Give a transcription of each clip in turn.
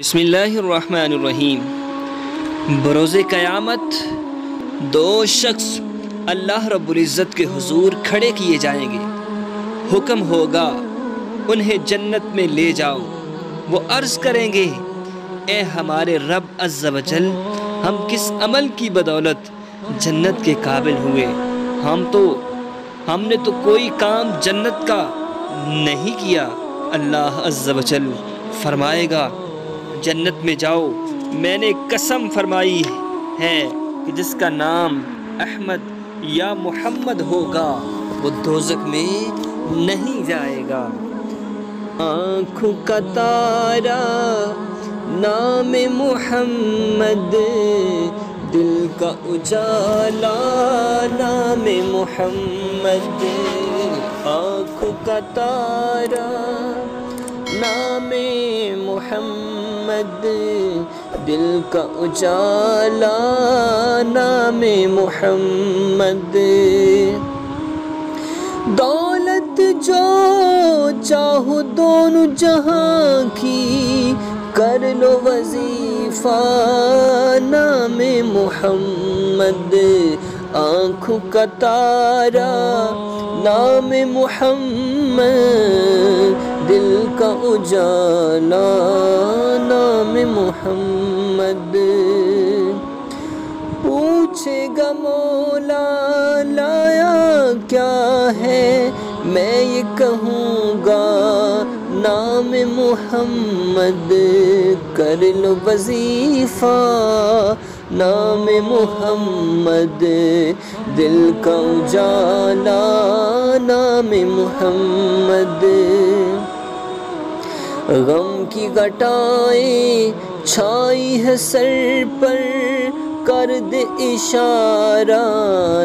بسم اللہ الرحمن الرحیم۔ بروز قیامت دو شخص اللہ رب العزت کے حضور کھڑے کیے جائیں گے۔ حکم ہوگا انہیں جنت میں لے جاؤ۔ وہ عرض کریں گے اے ہمارے رب عز و جل، ہم کس عمل کی بدولت جنت کے قابل ہوئے؟ ہم نے تو کوئی کام جنت کا نہیں کیا۔ اللہ عز و جل فرمائے گا جنت میں جاؤ، میں نے قسم فرمائی ہے کہ جس کا نام احمد یا محمد ہوگا وہ دوزخ میں نہیں جائے گا۔ آنکھوں کا تارا نام محمد، دل کا اجالا نام محمد۔ آنکھوں کا تارا نام محمد، دل کا اجالا نام محمد۔ دولت جو چاہو دونوں جہاں کی، کر لو وظیفہ نام محمد۔ آنکھوں کا تارا نام محمد، دل کا اجالا نام محمد۔ پوچھے گا مولا لایا کیا ہے، میں یہ کہوں گا نام محمد۔ کر لو وظیفہ نام محمد، دل کا اجالا نام محمد۔ غم کی گھٹائیں چھائی ہے سر پر، کر دے اشارہ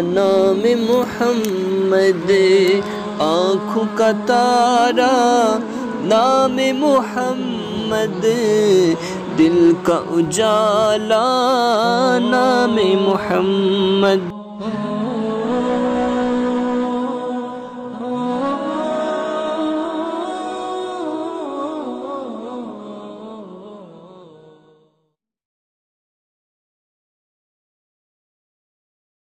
نام محمد۔ آنکھوں کا تارا نام محمد، دل کا اجالا نام محمد۔